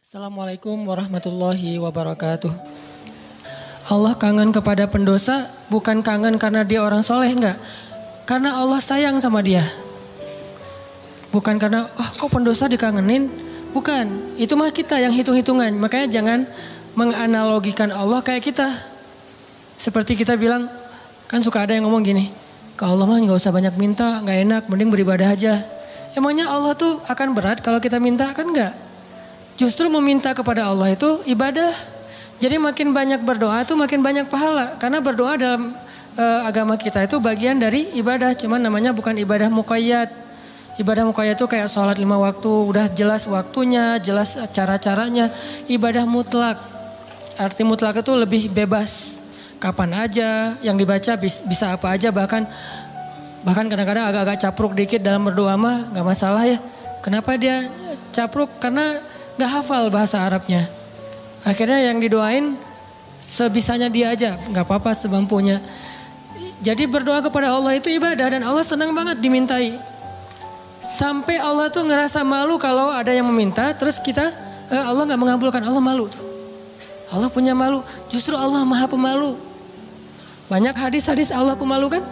Assalamualaikum warahmatullahi wabarakatuh. Allah kangen kepada pendosa bukan kangen karena dia orang soleh, enggak. Karena Allah sayang sama dia. Bukan karena kok pendosa dikangenin. Bukan, itu mah kita yang hitung-hitungan. Makanya jangan menganalogikan Allah kayak kita. Seperti kita bilang, kan suka ada yang ngomong gini, ke Allah mah gak usah banyak minta, gak enak, mending beribadah aja. Emangnya Allah tuh akan berat kalau kita minta? Kan enggak. Justru meminta kepada Allah itu ibadah. Jadi makin banyak berdoa itu makin banyak pahala. Karena berdoa dalam agama kita itu bagian dari ibadah. Cuman namanya bukan ibadah muqayyad. Ibadah muqayyad itu kayak sholat 5 waktu. Udah jelas waktunya, jelas cara-caranya. Ibadah mutlak. Arti mutlak itu lebih bebas. Kapan aja, yang dibaca bisa apa aja. Bahkan kadang-kadang agak-agak capruk dikit dalam berdoa mah gak masalah ya. Kenapa dia capruk? Karena gak hafal bahasa Arabnya. Akhirnya yang didoain sebisanya dia aja. Gak apa-apa semampunya. Jadi berdoa kepada Allah itu ibadah. Dan Allah senang banget dimintai. Sampai Allah tuh ngerasa malu kalau ada yang meminta. Terus kita Allah gak mengabulkan. Allah malu tuh. Allah punya malu. Justru Allah maha pemalu. Banyak hadis-hadis Allah pemalu kan.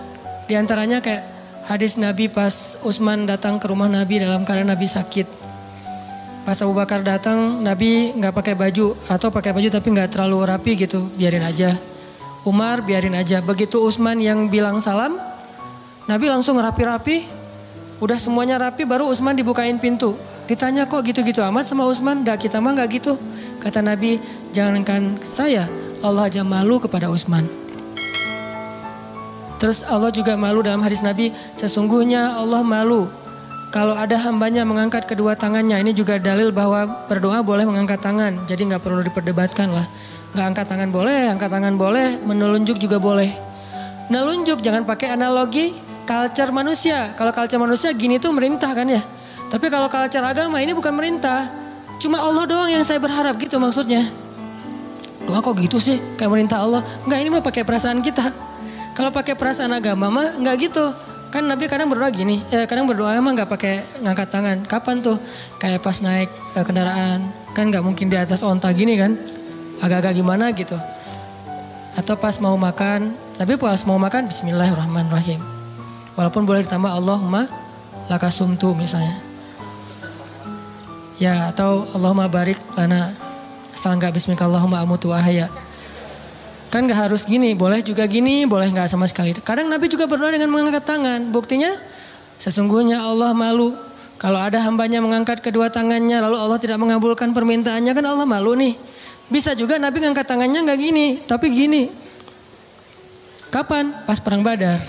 Di antaranya kayak hadis Nabi pas Utsman datang ke rumah Nabi dalam keadaan Nabi sakit. Pas Abu Bakar datang, Nabi nggak pakai baju atau pakai baju tapi nggak terlalu rapi gitu, biarin aja. Umar biarin aja. Begitu Utsman yang bilang salam, Nabi langsung rapi-rapi. Udah semuanya rapi, baru Utsman dibukain pintu. Ditanya kok gitu-gitu amat sama Utsman? Dah kita mah nggak gitu. Kata Nabi, jangankan saya, Allah aja malu kepada Utsman. Terus Allah juga malu dalam hadis Nabi, sesungguhnya Allah malu kalau ada hambanya mengangkat kedua tangannya. Ini juga dalil bahwa berdoa boleh mengangkat tangan. Jadi gak perlu diperdebatkan lah. Gak angkat tangan boleh, menelunjuk juga boleh. Nelunjuk jangan pakai analogi culture manusia. Kalau culture manusia gini tuh merintah kan ya. Tapi kalau culture agama ini bukan merintah. Cuma Allah doang yang saya berharap gitu maksudnya. Doa kok gitu sih kayak merintah Allah. Enggak, ini mah pakai perasaan kita. Kalau pakai perasaan agama mah enggak gitu. Kan Nabi kadang berdoa gini, kadang berdoa emang gak pakai ngangkat tangan. Kapan tuh? Kayak pas naik kendaraan, kan gak mungkin di atas onta gini kan. Agak-agak gimana gitu. Atau pas mau makan, Nabi pas mau makan bismillahirrahmanirrahim. Walaupun boleh ditambah Allahumma lakasumtu misalnya. Ya, atau Allahumma barik lana. Asal gak bismillahirrahmanirrahim amutu ahya. Kan gak harus gini, boleh juga gini, boleh gak sama sekali. Kadang Nabi juga berdoa dengan mengangkat tangan. Buktinya sesungguhnya Allah malu. Kalau ada hambanya mengangkat kedua tangannya lalu Allah tidak mengabulkan permintaannya, kan Allah malu nih. Bisa juga Nabi ngangkat tangannya gak gini, tapi gini. Kapan? Pas perang Badar.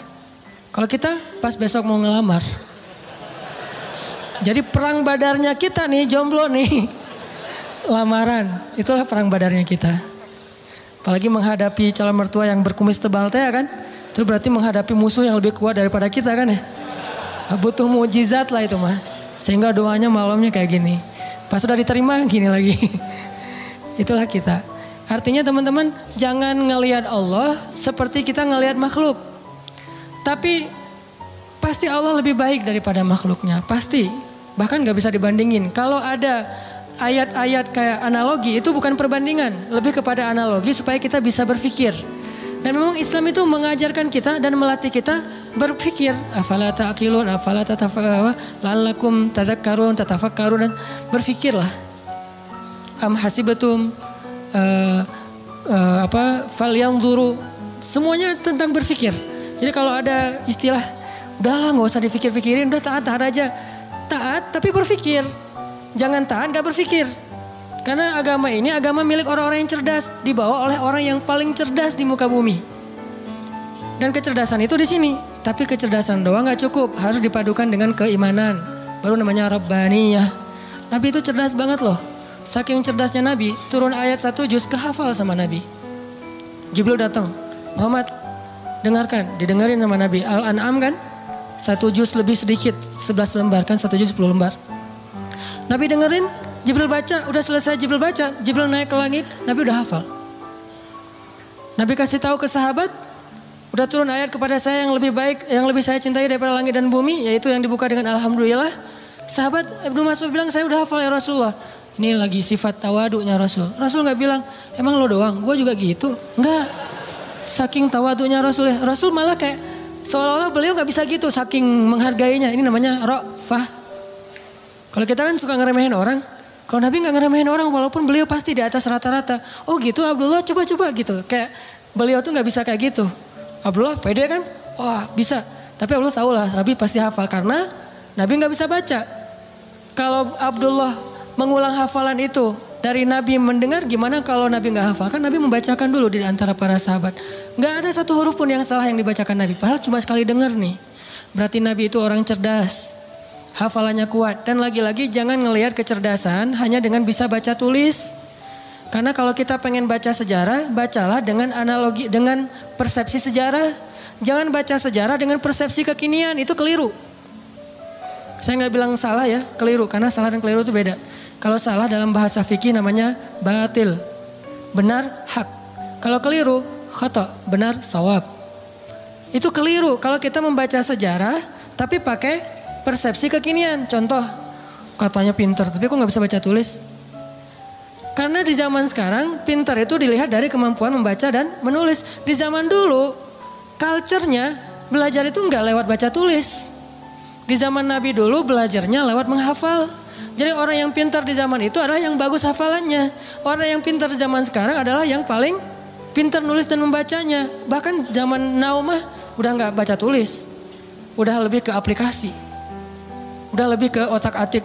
Kalau kita pas besok mau ngelamar. Jadi perang Badarnya kita nih, jomblo nih. Lamaran, itulah perang Badarnya kita. Apalagi menghadapi calon mertua yang berkumis tebal teh kan. Itu berarti menghadapi musuh yang lebih kuat daripada kita kan ya. Butuh mukjizat lah itu mah. Sehingga doanya malamnya kayak gini. Pas sudah diterima gini lagi. Itulah kita. Artinya teman-teman jangan ngelihat Allah seperti kita ngelihat makhluk. Tapi pasti Allah lebih baik daripada makhluknya. Pasti. Bahkan gak bisa dibandingin. Kalau ada ayat-ayat kayak analogi itu bukan perbandingan. Lebih kepada analogi supaya kita bisa berpikir. Dan memang Islam itu mengajarkan kita dan melatih kita berpikir. Afala ta'qilun, afala la'allakum tadhakkarun, tatafakkarun, dan berpikirlah. Am hasibatum falyanzuru. Semuanya tentang berpikir. Jadi kalau ada istilah udahlah gak usah dipikir-pikirin, udah taat aja. Taat tapi berpikir. Jangan taat gak berpikir. Karena agama ini agama milik orang-orang yang cerdas. Dibawa oleh orang yang paling cerdas di muka bumi. Dan kecerdasan itu di sini. Tapi kecerdasan doang gak cukup. Harus dipadukan dengan keimanan. Baru namanya Rabbaniyah. Nabi itu cerdas banget loh. Saking cerdasnya Nabi. Turun ayat 1 juz kehafal sama Nabi. Jibril datang. Muhammad dengarkan. Didengarin sama Nabi. Al-An'am kan. 1 juz lebih sedikit. 11 lembar kan. 1 juz 10 lembar. Nabi dengerin, Jibril baca, udah selesai Jibril baca, Jibril naik ke langit, Nabi udah hafal. Nabi kasih tahu ke sahabat, udah turun ayat kepada saya yang lebih baik, yang lebih saya cintai daripada langit dan bumi, yaitu yang dibuka dengan Alhamdulillah. Sahabat Ibnu Mas'ud bilang, saya udah hafal ya Rasulullah. Ini lagi sifat tawadunya Rasul. Rasul nggak bilang, emang lo doang, gue juga gitu. Enggak. Saking tawadunya Rasul ya. Rasul malah kayak seolah-olah beliau nggak bisa gitu, saking menghargainya. Ini namanya ra'fah. Kalau kita kan suka ngeremehin orang. Kalau Nabi nggak ngeremehin orang, walaupun beliau pasti di atas rata-rata. Oh gitu Abdullah, coba-coba gitu. Kayak beliau tuh nggak bisa kayak gitu. Abdullah pede kan? Wah bisa. Tapi Abdullah tahu lah, Nabi pasti hafal karena Nabi nggak bisa baca. Kalau Abdullah mengulang hafalan itu dari Nabi mendengar, gimana kalau Nabi nggak hafal? Kan Nabi membacakan dulu di antara para sahabat. Nggak ada satu huruf pun yang salah yang dibacakan Nabi. Padahal cuma sekali dengar nih. Berarti Nabi itu orang cerdas. Hafalannya kuat. Dan lagi-lagi jangan ngelihat kecerdasan hanya dengan bisa baca tulis. Karena kalau kita pengen baca sejarah, bacalah dengan analogi, dengan persepsi sejarah. Jangan baca sejarah dengan persepsi kekinian, itu keliru. Saya nggak bilang salah ya, keliru. Karena salah dan keliru itu beda. Kalau salah dalam bahasa fikih namanya batil. Benar, hak. Kalau keliru, khata. Benar, sawab. Itu keliru kalau kita membaca sejarah tapi pakai persepsi kekinian. Contoh, katanya pinter tapi kok nggak bisa baca tulis. Karena di zaman sekarang pinter itu dilihat dari kemampuan membaca dan menulis. Di zaman dulu, culture-nya belajar itu nggak lewat baca tulis. Di zaman Nabi dulu belajarnya lewat menghafal. Jadi orang yang pintar di zaman itu adalah yang bagus hafalannya. Orang yang pintar di zaman sekarang adalah yang paling pintar nulis dan membacanya. Bahkan zaman now mah udah nggak baca tulis. Udah lebih ke aplikasi. Udah lebih ke otak atik.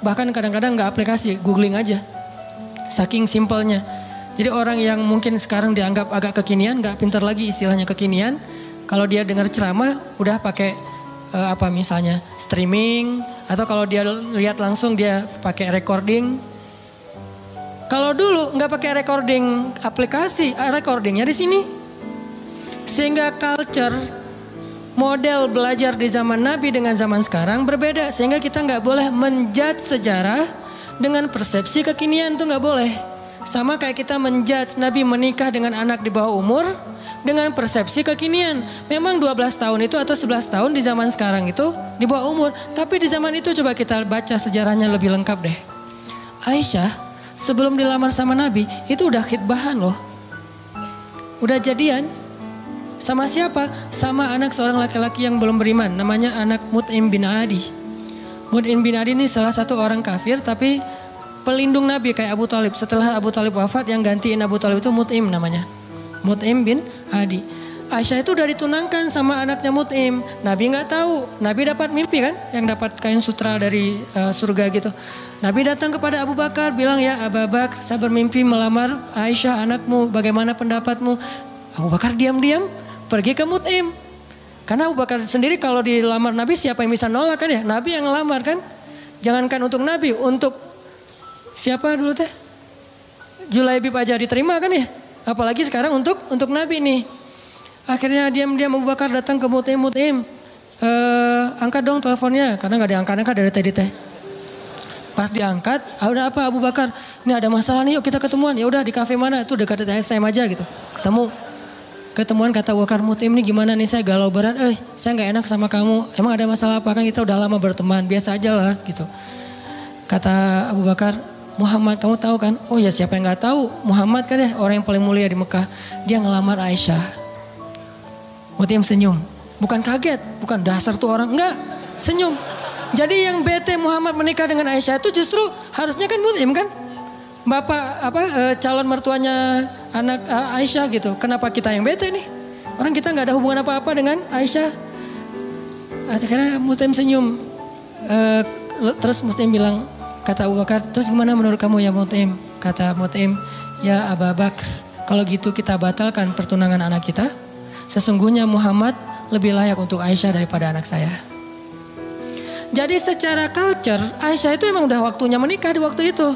Bahkan kadang-kadang nggak aplikasi, googling aja. Saking simpelnya. Jadi orang yang mungkin sekarang dianggap agak kekinian, nggak pintar lagi istilahnya kekinian. Kalau dia dengar ceramah udah pakai misalnya streaming, atau kalau dia lihat langsung dia pakai recording. Kalau dulu nggak pakai recording aplikasi, recordingnya di sini. Sehingga culture model belajar di zaman Nabi dengan zaman sekarang berbeda. Sehingga kita nggak boleh menjudge sejarah dengan persepsi kekinian, itu nggak boleh. Sama kayak kita menjudge Nabi menikah dengan anak di bawah umur dengan persepsi kekinian. Memang 12 tahun itu atau 11 tahun di zaman sekarang itu di bawah umur. Tapi di zaman itu coba kita baca sejarahnya lebih lengkap deh. Aisyah sebelum dilamar sama Nabi itu udah khitbahan loh. Udah jadian. Sama siapa? Sama anak seorang laki-laki yang belum beriman. Namanya anak Mut'im bin Adi. Mut'im bin Adi ini salah satu orang kafir tapi pelindung Nabi kayak Abu Talib. Setelah Abu Talib wafat yang gantiin Abu Talib itu Mut'im namanya. Mut'im bin Adi. Aisyah itu udah ditunangkan sama anaknya Mut'im. Nabi nggak tahu. Nabi dapat mimpi kan, yang dapat kain sutra dari surga gitu. Nabi datang kepada Abu Bakar bilang, ya Abu Bakar, saya bermimpi melamar Aisyah anakmu. Bagaimana pendapatmu? Abu Bakar diam-diam pergi ke Mut'im. Karena Abu Bakar sendiri kalau dilamar Nabi siapa yang bisa nolak kan ya? Nabi yang ngelamar kan. Jangankan untuk Nabi, untuk siapa dulu teh? Julaibib aja diterima kan ya? Apalagi sekarang untuk Nabi nih. Akhirnya diam-diam Abu Bakar datang ke Mut'im. Angkat dong teleponnya. Karena gak diangkat-angkat dari tadi teh. Pas diangkat, udah apa Abu Bakar? Ini ada masalah nih, yuk kita ketemuan. Ya udah di kafe mana? Itu dekat SM aja gitu. Ketemuan kata Abu Bakar, Mut'im nih gimana nih, saya galau berat. Saya gak enak sama kamu. Emang ada masalah apa? Kan kita udah lama berteman. Biasa aja lah gitu. Kata Abu Bakar, Muhammad kamu tahu kan? Oh ya siapa yang gak tahu? Muhammad kan ya orang yang paling mulia di Mekah. Dia ngelamar Aisyah. Mut'im senyum. Bukan kaget, bukan dasar tuh orang. Enggak, senyum. Jadi yang bete Muhammad menikah dengan Aisyah itu justru harusnya kan Mut'im kan? Bapak calon mertuanya anak Aisyah gitu. Kenapa kita yang bete nih? Orang kita gak ada hubungan apa-apa dengan Aisyah. Akhirnya Mut'im senyum. Terus Mut'im bilang, kata Abu Bakar, terus gimana menurut kamu ya Mut'im? Kata Mut'im, ya Abu Bakar, kalau gitu kita batalkan pertunangan anak kita. Sesungguhnya Muhammad lebih layak untuk Aisyah daripada anak saya. Jadi secara culture, Aisyah itu emang udah waktunya menikah di waktu itu.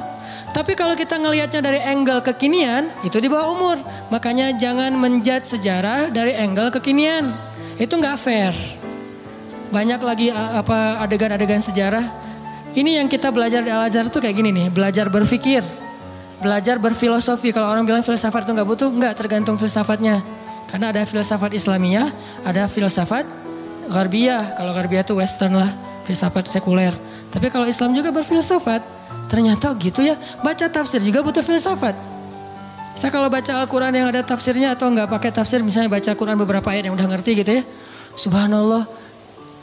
Tapi kalau kita ngelihatnya dari angle kekinian, itu di bawah umur. Makanya jangan menjudge sejarah dari angle kekinian. Itu nggak fair. Banyak lagi adegan-adegan sejarah. Ini yang kita belajar di Al-Azhar itu kayak gini nih. Belajar berpikir. Belajar berfilosofi. Kalau orang bilang filsafat itu nggak butuh, nggak, tergantung filsafatnya. Karena ada filsafat Islamiyah, ada filsafat Gharbiyah. Kalau Gharbiyah itu western lah, filsafat sekuler. Tapi kalau Islam juga berfilsafat. ternyata gitu ya. Baca tafsir juga butuh filsafat. Saya kalau baca Al-Quran yang ada tafsirnya atau nggak pakai tafsir, misalnya baca Quran beberapa ayat yang udah ngerti gitu ya. Subhanallah,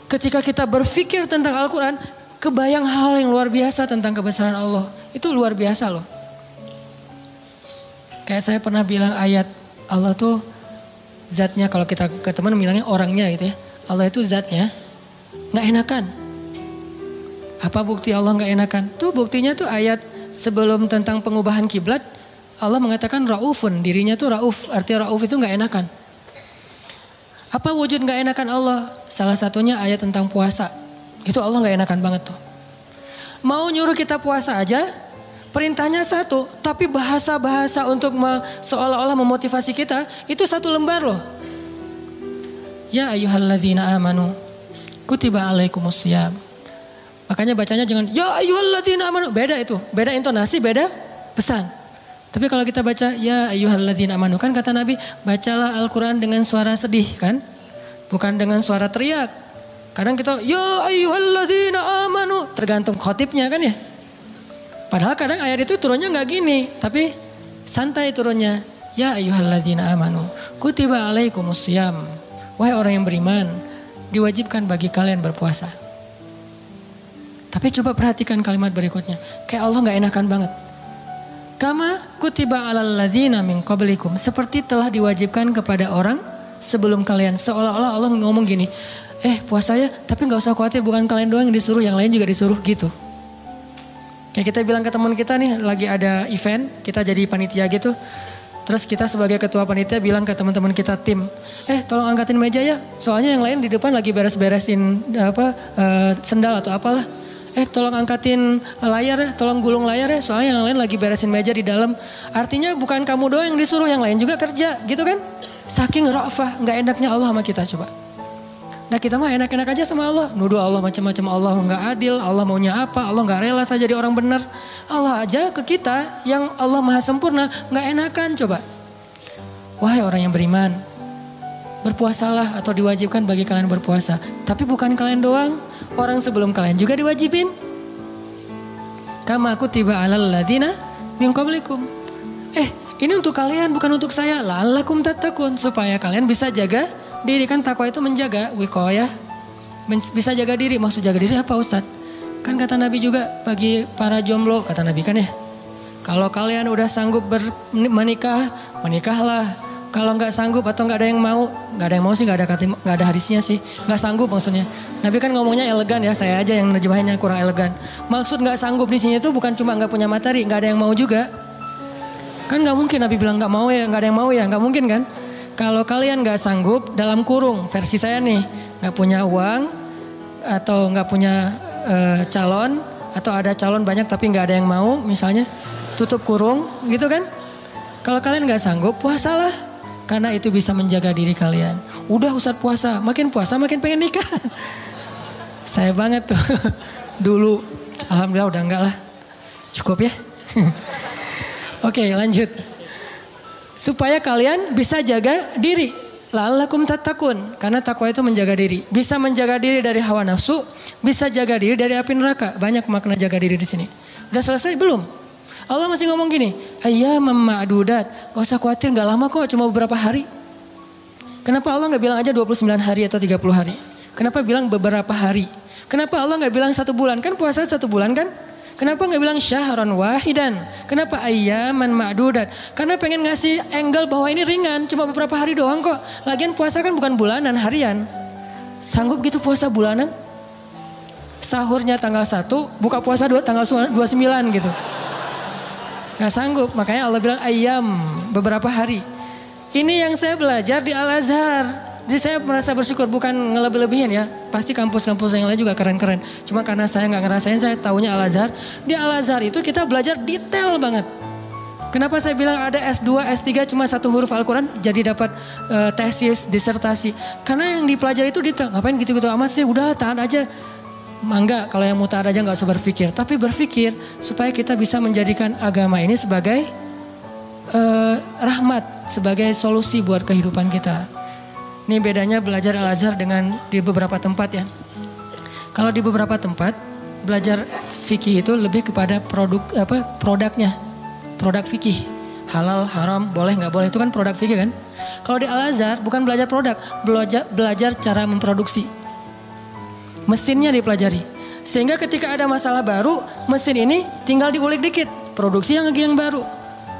ketika kita berpikir tentang Al-Quran, kebayang hal yang luar biasa tentang kebesaran Allah. Itu luar biasa loh. Kayak saya pernah bilang ayat Allah tuh zatnya, kalau kita ke teman bilangnya orangnya gitu ya. Allah itu zatnya nggak enakan. Apa bukti Allah nggak enakan? Tuh buktinya tuh ayat sebelum tentang pengubahan kiblat. Allah mengatakan Raufun, dirinya tuh Rauf, artinya Rauf itu gak enakan. Apa wujud gak enakan Allah? Salah satunya ayat tentang puasa. Itu Allah gak enakan banget tuh. Mau nyuruh kita puasa aja, perintahnya satu, tapi bahasa-bahasa untuk seolah-olah memotivasi kita, itu satu lembar loh. Ya ayyuhalladzina amanu, kutiba alaikumusiyam. Makanya bacanya jangan, ya ayyuhalladzina amanu, beda itu. Beda intonasi, beda pesan. Tapi kalau kita baca ya ayyuhalladzina amanu, kan kata Nabi, bacalah Al-Quran dengan suara sedih kan, bukan dengan suara teriak. Kadang kita ya ayyuhalladzina amanu, tergantung khotibnya kan ya. Padahal kadang ayat itu turunnya nggak gini, tapi santai turunnya. Ya ayyuhalladzina amanu, kutiba alaikumusiyam. Wahai orang yang beriman, diwajibkan bagi kalian berpuasa. Tapi coba perhatikan kalimat berikutnya, kayak Allah nggak enakan banget. Kama kutiba alal ladzina min qablikum, seperti telah diwajibkan kepada orang sebelum kalian. Seolah-olah Allah ngomong gini, puasa ya, tapi gak usah khawatir, bukan kalian doang yang disuruh, yang lain juga disuruh gitu. Kayak kita bilang ke teman kita nih, lagi ada event, kita jadi panitia gitu. Terus kita sebagai ketua panitia bilang ke teman-teman kita tim, tolong angkatin meja ya, soalnya yang lain di depan lagi beres-beresin sendal atau apalah. Tolong angkatin layar ya, tolong gulung layar ya, soalnya yang lain lagi beresin meja di dalam. Artinya bukan kamu doang yang disuruh, yang lain juga kerja gitu kan. Saking ra'fah, gak enaknya Allah sama kita coba. Nah kita mah enak-enak aja sama Allah. Nuduh Allah macam-macam, Allah gak adil, Allah maunya apa, Allah gak rela saya jadi orang benar. Allah aja ke kita yang Allah maha sempurna, gak enakan coba. Wahai orang yang beriman, berpuasalah atau diwajibkan bagi kalian berpuasa. Tapi bukan kalian doang. Orang sebelum kalian juga diwajibin. Kama kutiba alal ladzina min qablikum. Ini untuk kalian bukan untuk saya. La'allakum tattaqun, supaya kalian bisa jaga diri. Kan takwa itu menjaga, wiqayah. Bisa jaga diri. Maksud jaga diri apa Ustaz? Kan kata Nabi juga bagi para jomblo, kata Nabi kan ya. Kalau kalian udah sanggup menikah, menikahlah. Kalau nggak sanggup atau nggak ada yang mau sih, nggak ada hadisnya sih, nggak sanggup maksudnya. Nabi kan ngomongnya elegan ya, saya aja yang nerjemahinnya kurang elegan. Maksud nggak sanggup di sini itu bukan cuma nggak punya materi, nggak ada yang mau juga. Kan nggak mungkin Nabi bilang nggak mau ya, nggak ada yang mau ya, nggak mungkin kan? Kalau kalian nggak sanggup dalam kurung, versi saya nih, nggak punya uang atau nggak punya calon atau ada calon banyak tapi nggak ada yang mau, misalnya tutup kurung gitu kan? Kalau kalian nggak sanggup, puasalah. Karena itu bisa menjaga diri kalian. Udah Ustadz puasa makin pengen nikah. Saya banget tuh. Dulu, alhamdulillah udah enggak lah. Cukup ya. Oke, lanjut. Supaya kalian bisa jaga diri. La'allakum tattaqun. Karena takwa itu menjaga diri. Bisa menjaga diri dari hawa nafsu. Bisa jaga diri dari api neraka. Banyak makna jaga diri di sini. Udah selesai belum? Allah masih ngomong gini, ayyamam ma'dudat, gak usah khawatir, gak lama kok, cuma beberapa hari. Kenapa Allah gak bilang aja 29 hari atau 30 hari? Kenapa bilang beberapa hari? Kenapa Allah gak bilang 1 bulan? Kan puasa 1 bulan kan? Kenapa gak bilang syahran wahidan? Kenapa ayyaman ma'dudat? Karena pengen ngasih angle bahwa ini ringan, cuma beberapa hari doang kok. Lagian puasa kan bukan bulanan, harian. Sanggup gitu puasa bulanan? Sahurnya tanggal 1, buka puasa tanggal 29 gitu. Gak sanggup, makanya Allah bilang ayam, beberapa hari. Ini yang saya belajar di Al-Azhar. Jadi saya merasa bersyukur, bukan ngelebih-lebihin ya. Pasti kampus-kampus yang lain juga keren-keren. Cuma karena saya gak ngerasain, saya taunya Al-Azhar. Di Al-Azhar itu kita belajar detail banget. Kenapa saya bilang ada S2, S3 cuma 1 huruf Al-Quran jadi dapat tesis, disertasi. Karena yang dipelajari itu detail. Ngapain gitu-gitu amat sih, udah tahan aja. Enggak, kalau yang mutar aja gak usah berpikir. Tapi berpikir supaya kita bisa menjadikan agama ini sebagai rahmat, sebagai solusi buat kehidupan kita. Ini bedanya belajar Al-Azhar dengan di beberapa tempat ya. Kalau di beberapa tempat belajar fikih itu lebih kepada produknya. Produk fikih. Halal, haram, boleh nggak boleh itu kan produk fikih kan. Kalau di Al-Azhar bukan belajar produk, belajar cara memproduksi. Mesinnya dipelajari. Sehingga ketika ada masalah baru, mesin ini tinggal diulik dikit. Produksi yang baru.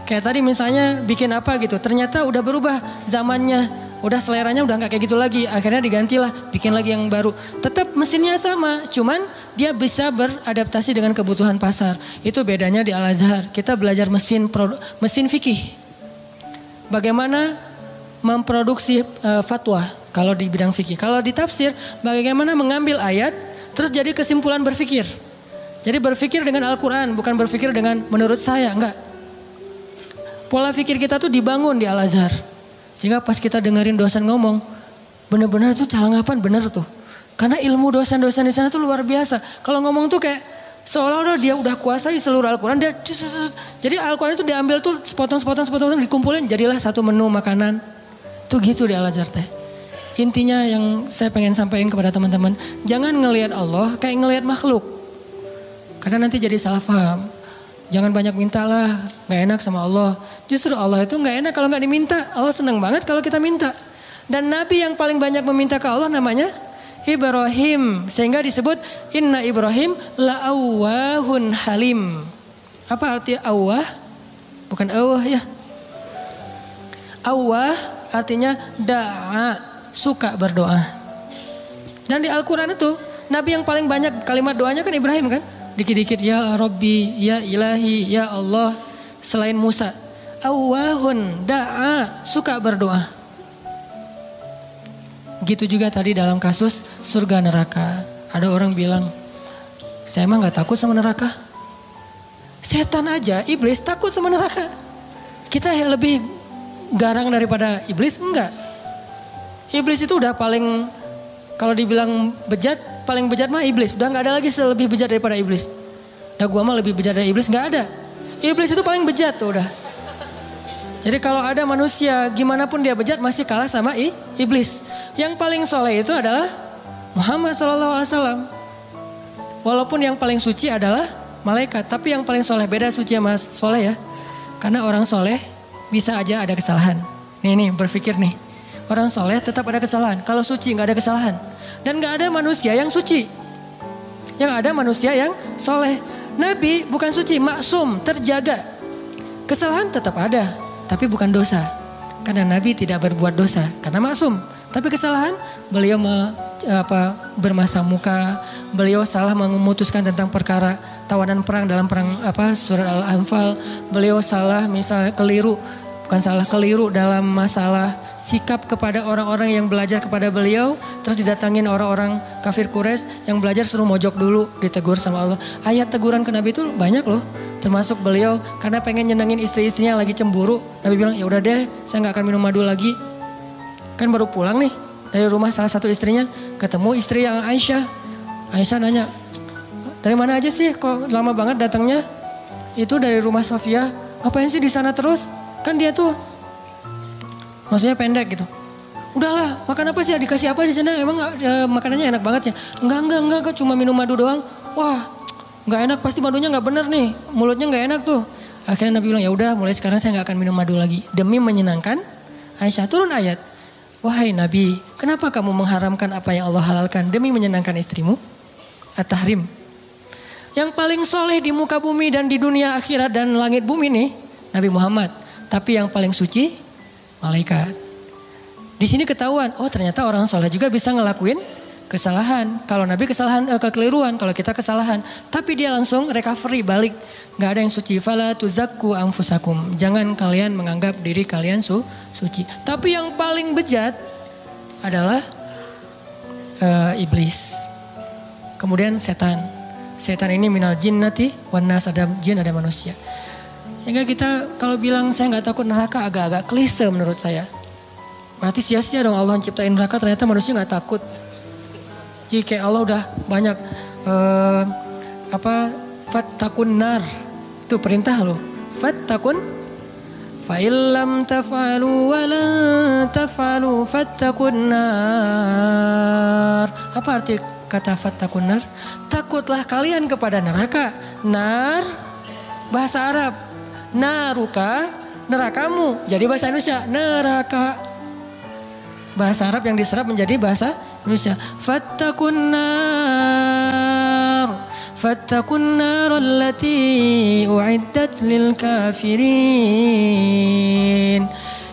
Kayak tadi misalnya bikin apa gitu, ternyata udah berubah zamannya, udah seleranya udah nggak kayak gitu lagi, akhirnya digantilah, bikin lagi yang baru. Tetap mesinnya sama, cuman dia bisa beradaptasi dengan kebutuhan pasar. Itu bedanya di Al-Azhar. Kita belajar mesin fikih. Bagaimana memproduksi fatwa kalau di bidang fikih. Kalau di tafsir, bagaimana mengambil ayat terus jadi kesimpulan berfikir. Jadi berfikir dengan Al-Quran, bukan berfikir dengan menurut saya, enggak. Pola fikir kita tuh dibangun di Al-Azhar. Sehingga pas kita dengerin dosen ngomong, benar-benar tuh calangapan bener tuh. Karena ilmu dosen-dosen di sana tuh luar biasa. Kalau ngomong tuh kayak seolah-olah dia udah kuasai seluruh Al-Quran. Jadi Al-Quran itu diambil tuh sepotong-sepotong dikumpulin, jadilah satu menu makanan. Tuh gitu di Al-Azhar teh. Intinya yang saya pengen sampaikan kepada teman-teman, jangan ngelihat Allah kayak ngelihat makhluk. Karena nanti jadi salah paham. Jangan banyak minta lah, gak enak sama Allah. Justru Allah itu gak enak kalau gak diminta. Allah senang banget kalau kita minta. Dan Nabi yang paling banyak meminta ke Allah namanya Ibrahim. Sehingga disebut Inna Ibrahim la'awwahun halim. Apa arti awwah? Bukan awwah ya. Awwah artinya da'a, suka berdoa. Dan di Al-Quran itu Nabi yang paling banyak kalimat doanya kan Ibrahim kan. Dikit-dikit ya Rabbi, ya Ilahi, ya Allah. Selain Musa. Awwahun da'a, suka berdoa. Gitu juga tadi dalam kasus surga neraka. Ada orang bilang, saya emang gak takut sama neraka. Setan aja, iblis takut sama neraka. Kita lebih garang daripada iblis? Enggak. Iblis itu udah paling, kalau dibilang bejat, paling bejat mah iblis. Udah gak ada lagi lebih bejat daripada iblis. Udah gua mah lebih bejat dari iblis, gak ada. Iblis itu paling bejat tuh udah. Jadi kalau ada manusia gimana pun dia bejat masih kalah sama iblis. Yang paling soleh itu adalah Muhammad SAW. Walaupun yang paling suci adalah malaikat. Tapi yang paling soleh, beda suci sama soleh ya. Karena orang soleh bisa aja ada kesalahan. Nih berpikir nih. Orang soleh tetap ada kesalahan. Kalau suci gak ada kesalahan. Dan gak ada manusia yang suci. Yang ada manusia yang soleh. Nabi bukan suci, maksum, terjaga. Kesalahan tetap ada, tapi bukan dosa. Karena Nabi tidak berbuat dosa, karena maksum. Tapi kesalahan, beliau bermasa muka, beliau salah memutuskan tentang perkara tawanan perang dalam perang surat Al-Anfal. Beliau salah misalnya keliru dalam masalah sikap kepada orang-orang yang belajar kepada beliau. Terus didatangin orang-orang kafir Quraisy yang belajar suruh mojok dulu, ditegur sama Allah. Ayat teguran ke Nabi itu banyak loh. Termasuk beliau karena pengen nyenengin istri-istrinya yang lagi cemburu. Nabi bilang ya udah deh, saya gak akan minum madu lagi. Kan baru pulang nih dari rumah salah satu istrinya. Ketemu istri yang Aisyah. Aisyah nanya, dari mana aja sih kok lama banget datangnya? Itu dari rumah Sofia. Ngapain sih di sana terus? Kan dia tuh maksudnya pendek gitu. Udahlah, makan apa sih? Dikasih apa sih sana? Emang makanannya enak banget ya? Enggak, cuma minum madu doang. Wah, enggak enak, pasti madunya enggak bener nih. Mulutnya enggak enak tuh. Akhirnya Nabi bilang, ya udah mulai sekarang saya enggak akan minum madu lagi. Demi menyenangkan Aisyah. Turun ayat. Wahai Nabi, kenapa kamu mengharamkan apa yang Allah halalkan demi menyenangkan istrimu? At-Tahrim. Yang paling soleh di muka bumi dan di dunia akhirat dan langit bumi nih, Nabi Muhammad. Tapi yang paling suci, malaikat. Di sini ketahuan, oh ternyata orang soleh juga bisa ngelakuin kesalahan. Kalau Nabi kesalahan, kekeliruan, kalau kita kesalahan. Tapi dia langsung recovery, balik. Gak ada yang suci. Fala tuzakku anfusakum. Jangan kalian menganggap diri kalian suci. Tapi yang paling bejat adalah iblis. Kemudian setan. Setan ini minal jinnati wan nas, ada jin ada manusia. Sehingga kita kalau bilang saya gak takut neraka agak-agak klise menurut saya. Berarti sia-sia dong Allah menciptain neraka, ternyata manusia gak takut. Jadi kayak Allah udah banyak fattakun nar. Itu perintah loh. Fattakun fa illam taf'alu wa la taf'alu fattakun nar. Apa arti kata fattakun nar, takutlah kalian kepada neraka. Nar bahasa Arab, naruka nerakamu. Jadi bahasa Indonesia neraka. Bahasa Arab yang diserap menjadi bahasa Indonesia. Fattakun nar allati uiddat lil kafirin.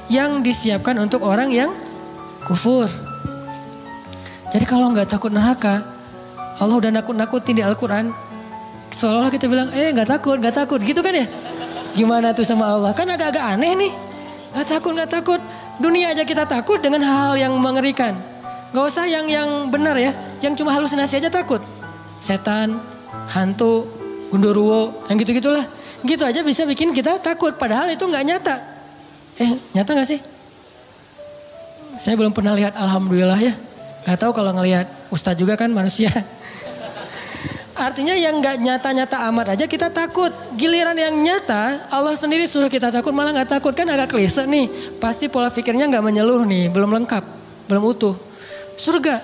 Yang disiapkan untuk orang yang kufur. Jadi kalau nggak takut neraka, Allah udah nakut-nakutin di Al-Quran. Seolah-olah kita bilang, nggak takut, gitu kan ya? Gimana tuh sama Allah? Kan agak-agak aneh nih. Nggak takut. Dunia aja kita takut dengan hal-hal yang mengerikan. Gak usah yang benar ya, yang cuma halusinasi aja takut. Setan, hantu, gundurwo, yang gitu-gitulah. Gitu aja bisa bikin kita takut, padahal itu nggak nyata. Nyata nggak sih? Saya belum pernah lihat, alhamdulillah ya. Gak tahu kalau ngelihat ustadz juga kan manusia. Artinya yang gak nyata-nyata amat aja kita takut. Giliran yang nyata Allah sendiri suruh kita takut malah gak takut. Kan agak klise nih. Pasti pola pikirnya gak menyeluruh nih. Belum lengkap. Belum utuh. Surga.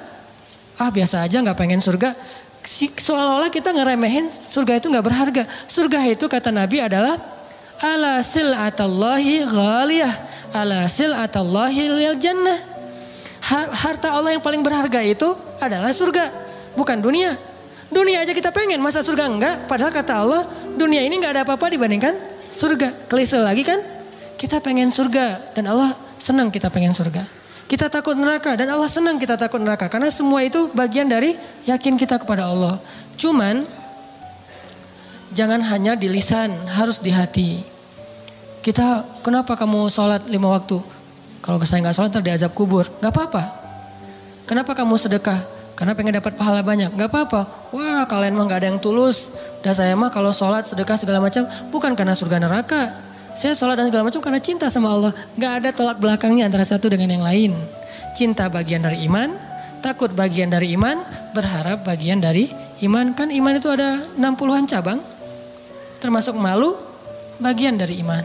Biasa aja gak pengen surga. Seolah-olah kita ngeremehin surga itu gak berharga. Surga itu kata Nabi adalah ala sil'atallahi ghaliyah. Ala sil'atallahi lil jannah. Harta Allah yang paling berharga itu adalah surga. Bukan dunia. Dunia aja kita pengen, masa surga enggak? Padahal kata Allah, dunia ini enggak ada apa-apa dibandingkan surga. Klise lagi kan? Kita pengen surga dan Allah senang kita pengen surga. Kita takut neraka dan Allah senang kita takut neraka. Karena semua itu bagian dari yakin kita kepada Allah. Cuman, jangan hanya di lisan, harus di hati. Kenapa kamu sholat 5 waktu? Kalau saya enggak sholat ntar diazab kubur. Enggak apa-apa. Kenapa kamu sedekah? Karena pengen dapat pahala banyak. Gak apa-apa. Wah kalian mah gak ada yang tulus. Dan saya mah kalau sholat, sedekah segala macam. Bukan karena surga neraka. Saya sholat dan segala macam karena cinta sama Allah. Gak ada tolak belakangnya antara satu dengan yang lain. Cinta bagian dari iman. Takut bagian dari iman. Berharap bagian dari iman. Kan iman itu ada 60-an cabang. Termasuk malu. Bagian dari iman.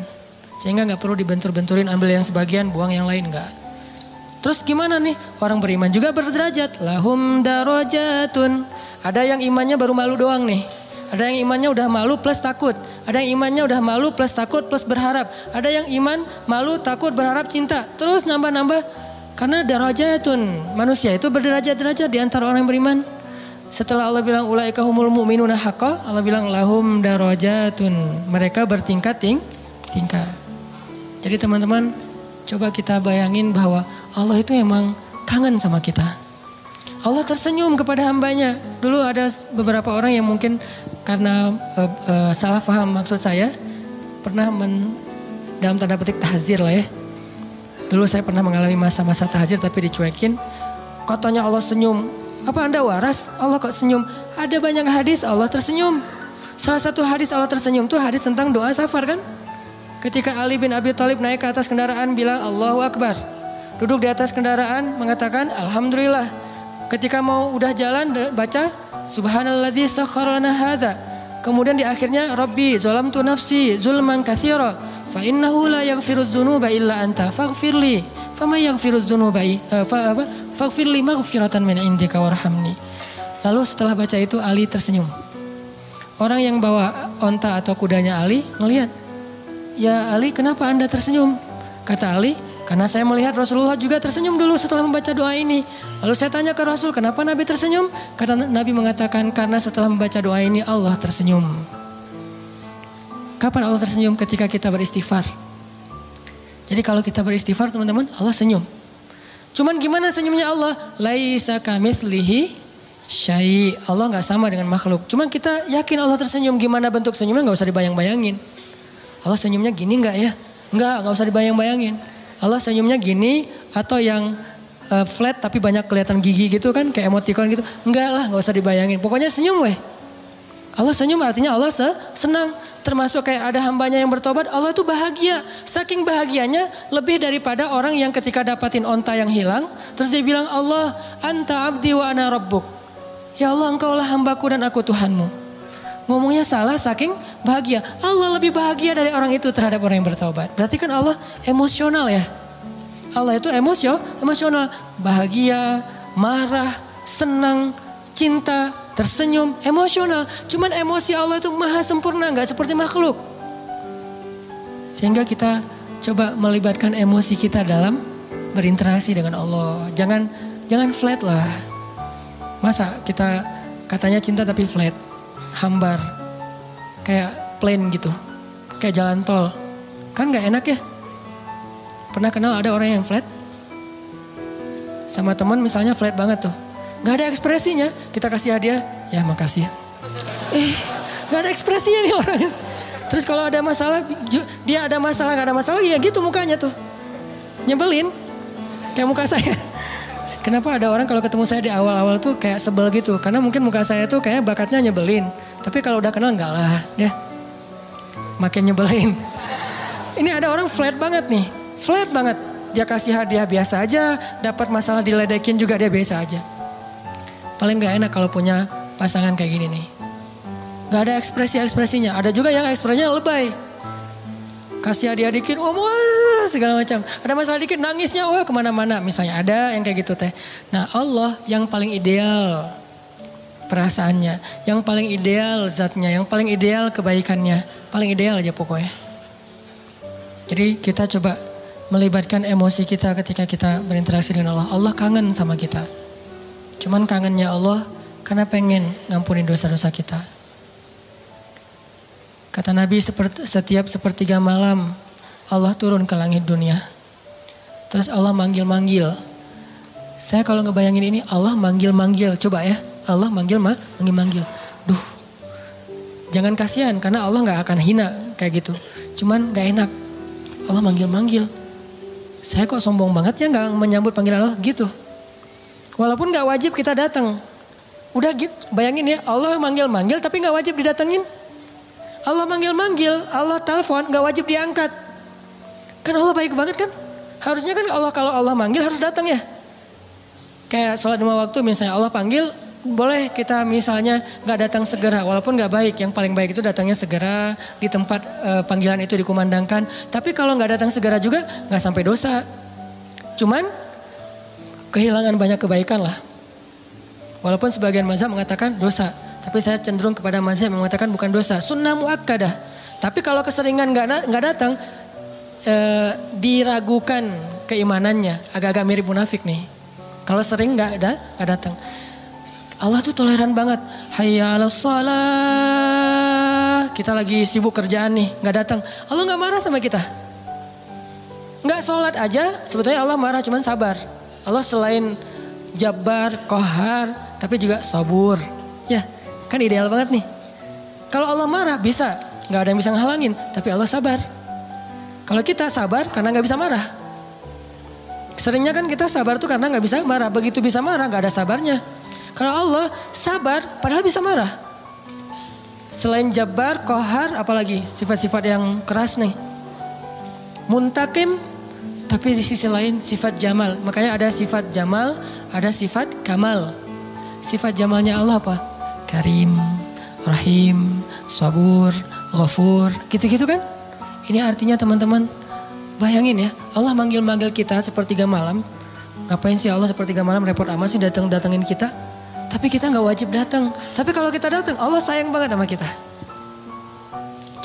Sehingga gak perlu dibentur-benturin. Ambil yang sebagian, buang yang lain. Gak. Terus gimana nih? Orang beriman juga berderajat. Lahum darajatun. Ada yang imannya baru malu doang nih. Ada yang imannya udah malu plus takut. Ada yang imannya udah malu plus takut plus berharap. Ada yang iman malu takut berharap cinta. Terus nambah-nambah. Karena darajatun. Manusia itu berderajat-derajat di antara orang yang beriman. Setelah Allah bilang ulaika humul mu'minuna haqqa. Allah bilang lahum darajatun. Mereka bertingkat-tingkat. Jadi teman-teman coba kita bayangin bahwa Allah itu emang kangen sama kita. Allah tersenyum kepada hambanya. Dulu ada beberapa orang yang mungkin karena salah paham maksud saya. Pernah dalam tanda petik tahzir lah ya. Dulu saya pernah mengalami masa-masa tahzir tapi dicuekin. Katanya Allah senyum. Apa Anda waras? Allah kok senyum? Ada banyak hadis Allah tersenyum. Salah satu hadis Allah tersenyum itu hadis tentang doa safar kan. Ketika Ali bin Abi Thalib naik ke atas kendaraan bilang Allahu Akbar. Duduk di atas kendaraan mengatakan Alhamdulillah. Ketika mau udah jalan baca Subhanalladzi sakhkhara lana hadza. Kemudian di akhirnya Rabbi zalamtu nafsi zulman katsira fa innahu la yaghfirudz dzunuba illa anta faghfirli. Fama yaghfirudz dzunuba faghfirli maghfiratan min indika warhamni. Lalu setelah baca itu Ali tersenyum. Orang yang bawa onta atau kudanya Ali ngelihat, "Ya Ali, kenapa Anda tersenyum?" Kata Ali, "Karena saya melihat Rasulullah juga tersenyum dulu setelah membaca doa ini." Lalu saya tanya ke Rasul, "Kenapa Nabi tersenyum?" Kata Nabi mengatakan, "Karena setelah membaca doa ini Allah tersenyum." Kapan Allah tersenyum? Ketika kita beristighfar. Jadi kalau kita beristighfar teman-teman, Allah senyum. Cuman gimana senyumnya Allah? Laisa kamitslihi syai'. Allah gak sama dengan makhluk. Cuman kita yakin Allah tersenyum. Gimana bentuk senyumnya gak usah dibayang-bayangin. Allah senyumnya gini gak ya? Gak usah dibayang-bayangin. Allah senyumnya gini atau yang flat tapi banyak kelihatan gigi gitu kan. Kayak emoticon gitu. Enggak lah, gak usah dibayangin. Pokoknya senyum weh. Allah senyum artinya Allah senang. Termasuk kayak ada hambanya yang bertobat, Allah tuh bahagia. Saking bahagianya lebih daripada orang yang ketika dapatin onta yang hilang. Terus dia bilang, Allah anta abdi wa ana rabbuk. Ya Allah engkaulah hambaku dan aku Tuhanmu. Ngomongnya salah saking bahagia. Allah lebih bahagia dari orang itu terhadap orang yang bertobat. Berarti kan Allah emosional ya. Allah itu emosional. Bahagia, marah, senang, cinta, tersenyum, emosional. Cuman emosi Allah itu maha sempurna, gak seperti makhluk. Sehingga kita coba melibatkan emosi kita dalam berinteraksi dengan Allah. Jangan flat lah. Masa kita katanya cinta tapi flat, hambar, kayak plain gitu, kayak jalan tol. Kan gak enak ya? Pernah kenal ada orang yang flat? Sama teman misalnya flat banget tuh. Gak ada ekspresinya, kita kasih hadiah, ya makasih. Gak ada ekspresinya nih orangnya. Terus kalau ada masalah, dia ada masalah, gak ada masalah, ya gitu mukanya tuh. Nyebelin, kayak muka saya. Kenapa ada orang kalau ketemu saya di awal-awal tuh kayak sebel gitu. Karena mungkin muka saya tuh kayak bakatnya nyebelin. Tapi kalau udah kenal enggak lah, ya. Makin nyebelin. Ini ada orang flat banget nih, flat banget. Dia kasih hadiah biasa aja, dapat masalah diledekin juga dia biasa aja. Paling gak enak kalau punya pasangan kayak gini nih. Gak ada ekspresi-ekspresinya. Ada juga yang ekspresinya lebay. Kasih hadiah dikit, wah segala macam. Ada masalah dikit, nangisnya wah kemana-mana. Misalnya ada yang kayak gitu teh. Nah Allah yang paling ideal perasaannya. Yang paling ideal zatnya. Yang paling ideal kebaikannya. Paling ideal aja pokoknya. Jadi kita coba melibatkan emosi kita ketika kita berinteraksi dengan Allah. Allah kangen sama kita. Cuman kangennya Allah karena pengen ngampunin dosa-dosa kita. Kata Nabi setiap sepertiga malam Allah turun ke langit dunia. Terus Allah manggil-manggil. Saya kalau ngebayangin ini Allah manggil-manggil. Coba ya Allah manggil-manggil. Duh jangan kasihan karena Allah gak akan hina kayak gitu. Cuman gak enak. Allah manggil-manggil. Saya kok sombong banget ya gak menyambut panggilan Allah gitu. Walaupun gak wajib kita datang. Udah gitu, bayangin ya Allah manggil-manggil tapi gak wajib didatengin. Allah manggil-manggil, Allah telepon gak wajib diangkat. Kan Allah baik banget kan. Harusnya kan kalau Allah manggil harus datang ya. Kayak sholat 5 waktu misalnya Allah panggil. Boleh kita misalnya gak datang segera. Walaupun gak baik, yang paling baik itu datangnya segera. Di tempat panggilan itu dikumandangkan. Tapi kalau gak datang segera juga gak sampai dosa. Cuman kehilangan banyak kebaikan lah. Walaupun sebagian mazhab mengatakan dosa. Tapi saya cenderung kepada mazhab yang mengatakan bukan dosa. Sunnah muakkadah. Tapi kalau keseringan gak datang. Diragukan keimanannya. Agak-agak mirip munafik nih. Kalau sering gak datang. Allah tuh toleran banget. Hayya 'alas shalah. Kita lagi sibuk kerjaan nih. Gak datang. Allah gak marah sama kita. Gak sholat aja. Sebetulnya Allah marah cuman sabar. Allah selain Jabbar, Qahar, tapi juga sabur. Ya, kan ideal banget nih. Kalau Allah marah bisa, gak ada yang bisa ngehalangin. Tapi Allah sabar. Kalau kita sabar karena gak bisa marah. Seringnya kan kita sabar tuh karena gak bisa marah. Begitu bisa marah gak ada sabarnya. Kalau Allah sabar padahal bisa marah. Selain Jabbar, Qahar, apalagi sifat-sifat yang keras nih. Muntakim. Tapi di sisi lain sifat jamal. Makanya ada sifat jamal, ada sifat kamal. Sifat jamalnya Allah apa? Karim, Rahim, Sabur, Ghafur. Gitu-gitu kan? Ini artinya teman-teman, bayangin ya. Allah manggil-manggil kita sepertiga malam. Ngapain sih Allah sepertiga malam repot amat sih datengin kita? Tapi kita gak wajib datang. Tapi kalau kita datang, Allah sayang banget sama kita.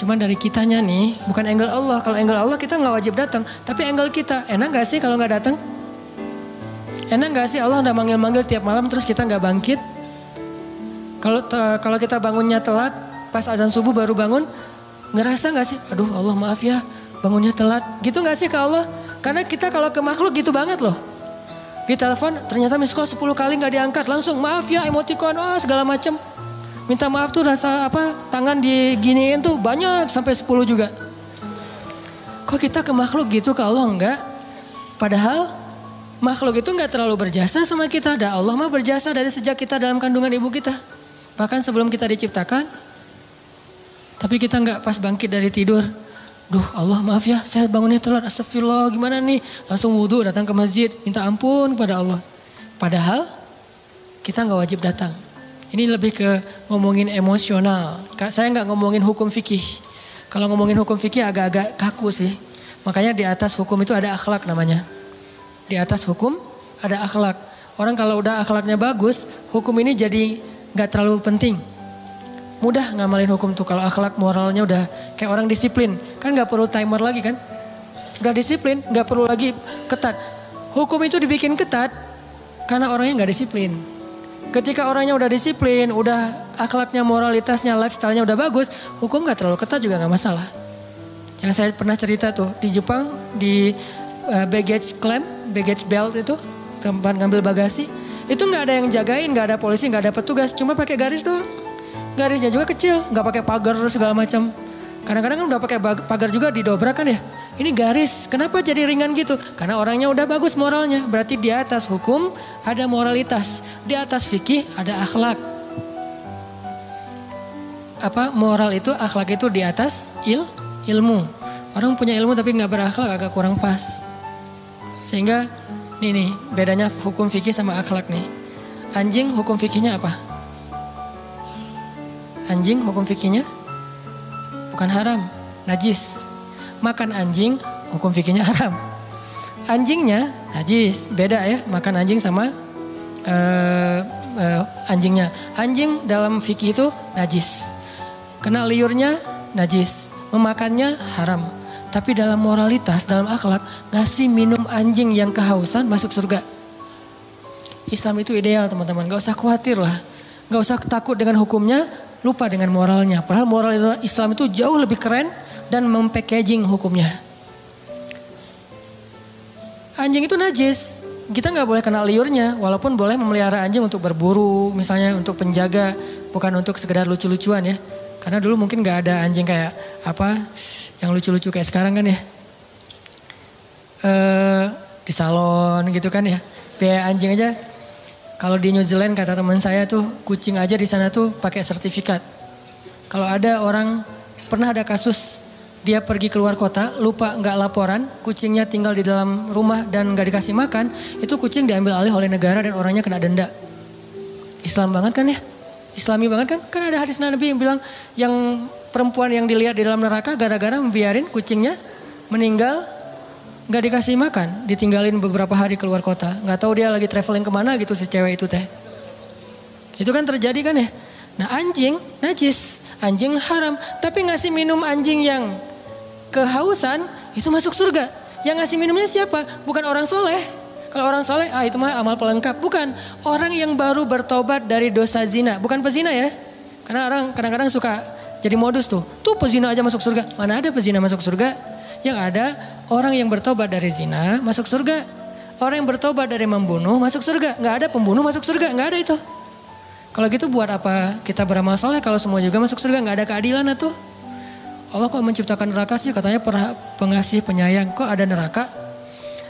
Cuman dari kitanya nih, bukan angle Allah. Kalau angle Allah kita gak wajib datang. Tapi angle kita, enak gak sih kalau gak datang? Enak gak sih Allah udah manggil-manggil tiap malam terus kita gak bangkit? Kalau kita bangunnya telat, pas azan subuh baru bangun, ngerasa gak sih? Aduh Allah maaf ya, bangunnya telat. Gitu gak sih ke Allah? Karena kita kalau ke makhluk gitu banget loh. Di telepon ternyata miss call 10 kali gak diangkat. Langsung maaf ya, emoticon, segala macam. Minta maaf tuh rasa tangan diginiin tuh banyak sampai 10 juga. Kok kita ke makhluk gitu, ke Allah enggak? Padahal makhluk itu enggak terlalu berjasa sama kita. Dan Allah mah berjasa dari sejak kita dalam kandungan ibu kita. Bahkan sebelum kita diciptakan. Tapi kita enggak pas bangkit dari tidur. Duh Allah maaf ya saya bangunnya telat, astagfirullah gimana nih. Langsung wudhu datang ke masjid minta ampun kepada Allah. Padahal kita enggak wajib datang. Ini lebih ke ngomongin emosional. Saya nggak ngomongin hukum fikih. Kalau ngomongin hukum fikih agak-agak kaku sih. Makanya di atas hukum itu ada akhlak namanya. Di atas hukum ada akhlak. Orang kalau udah akhlaknya bagus, hukum ini jadi gak terlalu penting. Mudah ngamalin hukum tuh kalau akhlak moralnya udah kayak orang disiplin. Kan gak perlu timer lagi kan. Udah disiplin, gak perlu lagi ketat. Hukum itu dibikin ketat karena orangnya gak disiplin. Ketika orangnya udah disiplin, udah akhlaknya, moralitasnya, lifestyle-nya udah bagus, hukum gak terlalu ketat juga gak masalah. Yang saya pernah cerita tuh di Jepang, di baggage claim, baggage belt itu, tempat ngambil bagasi, itu nggak ada yang jagain, nggak ada polisi, nggak ada petugas, cuma pakai garis doang. Garisnya juga kecil, nggak pakai pagar segala macam. Kadang-kadang kan udah pakai pagar juga didobrak kan ya. Ini garis, kenapa jadi ringan gitu? Karena orangnya udah bagus moralnya. Berarti di atas hukum ada moralitas, di atas fikih ada akhlak. Moral itu, akhlak itu di atas ilmu. Orang punya ilmu tapi nggak berakhlak agak kurang pas. Sehingga nih bedanya hukum fikih sama akhlak nih. Anjing hukum fikihnya apa? Anjing hukum fikihnya bukan haram, najis. Makan anjing hukum fikihnya haram. Anjingnya najis, beda ya makan anjing sama anjingnya. Anjing dalam fikih itu najis. Kena liurnya najis, memakannya haram. Tapi dalam moralitas, dalam akhlak, ngasih minum anjing yang kehausan masuk surga. Islam itu ideal teman-teman, gak usah khawatir lah. Gak usah takut dengan hukumnya, lupa dengan moralnya. Padahal moral Islam itu jauh lebih keren dan mempackaging hukumnya. Anjing itu najis, kita gak boleh kena liurnya. Walaupun boleh memelihara anjing untuk berburu, misalnya untuk penjaga, bukan untuk sekedar lucu-lucuan ya. Karena dulu mungkin gak ada anjing kayak yang lucu-lucu kayak sekarang kan ya. Di salon gitu kan ya. Biaya anjing aja. Kalau di New Zealand kata teman saya tuh kucing aja di sana tuh pakai sertifikat. Kalau ada orang pernah ada kasus dia pergi keluar kota lupa nggak laporan, kucingnya tinggal di dalam rumah dan nggak dikasih makan, itu kucing diambil alih oleh negara dan orangnya kena denda. Islam banget kan ya? Islami banget kan? Kan ada hadis Nabi yang bilang yang perempuan yang dilihat di dalam neraka gara-gara membiarin kucingnya meninggal gak dikasih makan, ditinggalin beberapa hari keluar kota. Gak tahu dia lagi traveling kemana gitu si cewek itu teh. Itu kan terjadi kan ya? Nah anjing najis, anjing haram. Tapi ngasih minum anjing yang kehausan itu masuk surga. Yang ngasih minumnya siapa? Bukan orang soleh. Kalau orang soleh, itu mah amal pelengkap. Bukan, orang yang baru bertobat dari dosa zina. Bukan pezina ya. Karena orang kadang-kadang suka jadi modus tuh. Tuh pezina aja masuk surga. Mana ada pezina masuk surga? Yang ada orang yang bertobat dari zina masuk surga. Orang yang bertobat dari membunuh masuk surga. Gak ada pembunuh masuk surga, gak ada itu. Kalau gitu buat apa kita beramal soleh kalau semua juga masuk surga? Gak ada keadilan tuh. Allah kok menciptakan neraka sih? Katanya pengasih penyayang. Kok ada neraka?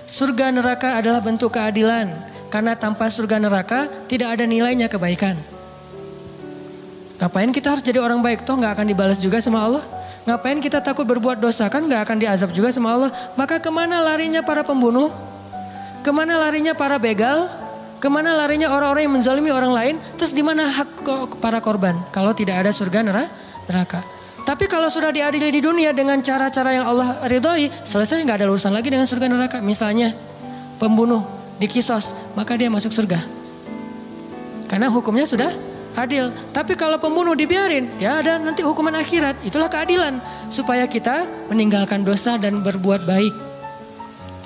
Surga neraka adalah bentuk keadilan. Karena tanpa surga neraka tidak ada nilainya kebaikan. Ngapain kita harus jadi orang baik? Toh gak akan dibalas juga sama Allah. Ngapain kita takut berbuat dosa? Kan gak akan diazab juga sama Allah. Maka kemana larinya para pembunuh? Kemana larinya para begal? Kemana larinya orang-orang yang menzalimi orang lain? Terus di mana hak para korban? Kalau tidak ada surga neraka. Tapi kalau sudah diadili di dunia dengan cara-cara yang Allah ridhoi, selesai gak ada urusan lagi dengan surga neraka. Misalnya pembunuh dikisos, maka dia masuk surga. Karena hukumnya sudah adil. Tapi kalau pembunuh dibiarin, ya ada nanti hukuman akhirat. Itulah keadilan. Supaya kita meninggalkan dosa dan berbuat baik.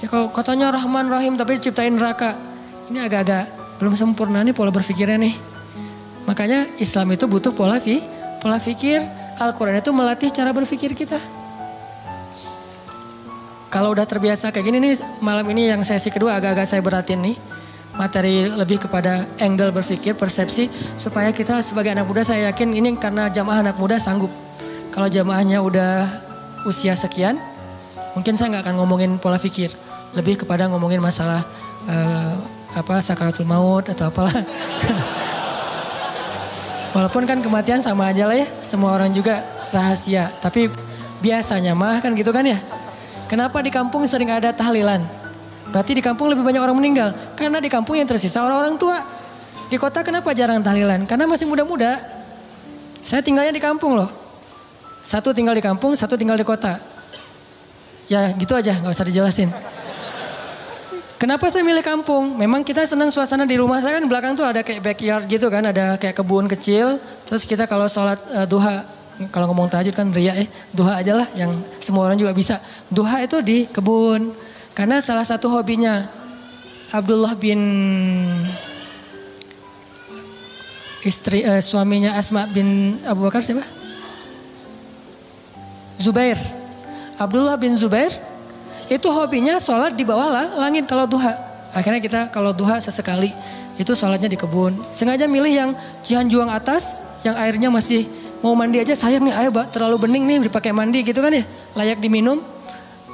Ya kalau katanya Rahman Rahim tapi ciptain neraka. Ini agak-agak belum sempurna nih pola berpikirnya nih. Makanya Islam itu butuh pola pikir. Al-Quran itu melatih cara berpikir kita. Kalau udah terbiasa kayak gini nih, malam ini yang sesi kedua agak-agak saya beratin nih. Materi lebih kepada angle berpikir, persepsi. Supaya kita sebagai anak muda, saya yakin ini karena jamaah anak muda sanggup. Kalau jamaahnya udah usia sekian, mungkin saya gak akan ngomongin pola pikir. Lebih kepada ngomongin masalah sakaratul maut atau apalah. Walaupun kan kematian sama aja lah ya. Semua orang juga rahasia. Tapi biasanya mah kan gitu kan ya. Kenapa di kampung sering ada tahlilan? Berarti di kampung lebih banyak orang meninggal. Karena di kampung yang tersisa orang-orang tua. Di kota kenapa jarang tahlilan? Karena masih muda-muda. Saya tinggalnya di kampung loh. Satu tinggal di kampung, satu tinggal di kota. Ya gitu aja, gak usah dijelasin. Kenapa saya milih kampung? Memang kita senang suasana di rumah saya kan belakang tuh ada kayak backyard gitu kan, ada kayak kebun kecil. Terus kita kalau sholat duha, kalau ngomong tahajud kan ria duha aja lah yang semua orang juga bisa. Duha itu di kebun. Karena salah satu hobinya Abdullah bin suaminya Asma bin Abu Bakar siapa? Zubair. Abdullah bin Zubair itu hobinya sholat di bawah langit kalau duha. Akhirnya kita kalau duha sesekali itu sholatnya di kebun. Sengaja milih yang Cihanjuang atas yang airnya masih mau mandi aja sayang nih air terlalu bening nih dipakai mandi gitu kan ya. Layak diminum.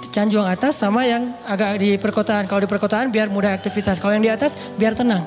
Di Cihanjuang atas sama yang agak di perkotaan. Kalau di perkotaan biar mudah aktivitas. Kalau yang di atas biar tenang.